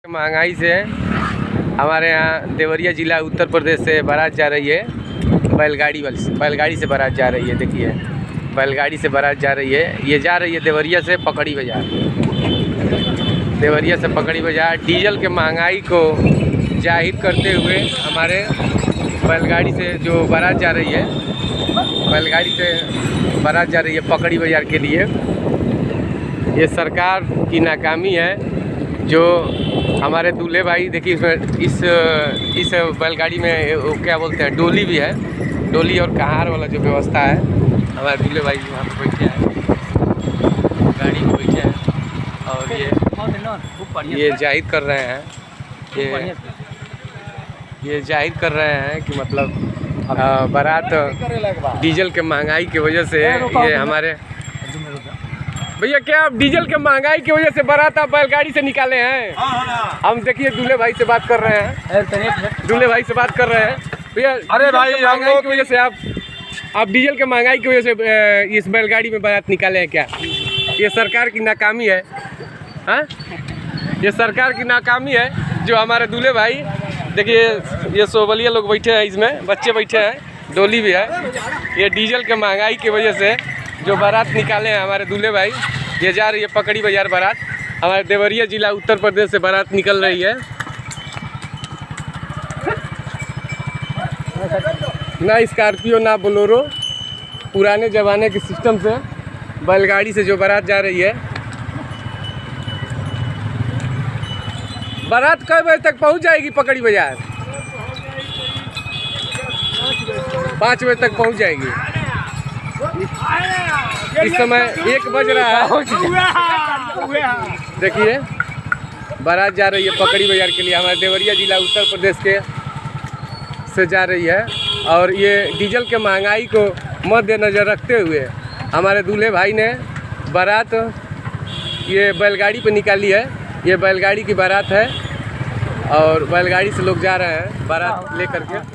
महंगाई से हमारे यहाँ देवरिया ज़िला उत्तर प्रदेश से बारात जा रही है। बैलगाड़ी से बारात जा रही है। देखिए बैलगाड़ी से बारात जा रही है। ये जा रही है देवरिया से पकड़ी बाज़ार। देवरिया से पकड़ी बाज़ार डीजल के महंगाई को जाहिर करते हुए हमारे बैलगाड़ी से जो बारात जा रही है, बैलगाड़ी से बारात जा रही है पकड़ी बाज़ार के लिए। ये सरकार की नाकामी है। जो हमारे दूल्हे भाई देखिए इसमें इस बैलगाड़ी में वो क्या बोलते हैं, डोली भी है। डोली और कहार वाला जो व्यवस्था है, हमारे दूल्हे भाई वहाँ पे बैठे हैं, गाड़ी में बैठे हैं और ये जाहिर कर रहे हैं, ये जाहिर कर रहे हैं कि मतलब बारात डीजल के महंगाई की वजह से ये हमारे भैया क्या आप डीजल के महंगाई की वजह से बारात आप बैलगाड़ी से निकाले हैं? हम देखिए दूल्हे भाई से बात कर रहे हैं, दूल्हे भाई से बात कर रहे हैं भैया। अरे भाई महंगाई की वजह से आप डीजल के महंगाई की वजह से इस बैलगाड़ी में बारात निकाले हैं क्या? ये सरकार की नाकामी है। हाँ, ये सरकार की नाकामी है। जो हमारे दूल्हे भाई देखिए ये सोबलिया लोग बैठे हैं, इसमें बच्चे बैठे हैं, डोली भी है। ये डीजल के महंगाई की वजह से जो बारात निकाले हैं हमारे दूल्हे भाई, ये जा रही है पकड़ी बाज़ार बारात। हमारे देवरिया ज़िला उत्तर प्रदेश से बारात निकल रही है। ना स्कॉर्पियो ना बोलेरो, पुराने ज़माने के सिस्टम से बैलगाड़ी से जो बारात जा रही है। बारात कब बजे तक पहुंच जाएगी पकड़ी बाज़ार? 5 बजे तक पहुंच जाएगी। इस समय 1 बज रहा है। देखिए बारात जा रही है पकड़ी बाज़ार के लिए। हमारे देवरिया ज़िला उत्तर प्रदेश के से जा रही है और ये डीजल के महंगाई को मद्देनज़र रखते हुए हमारे दूल्हे भाई ने बारात ये बैलगाड़ी पे निकाली है। ये बैलगाड़ी की बारात है और बैलगाड़ी से लोग जा रहे हैं बारात लेकर के।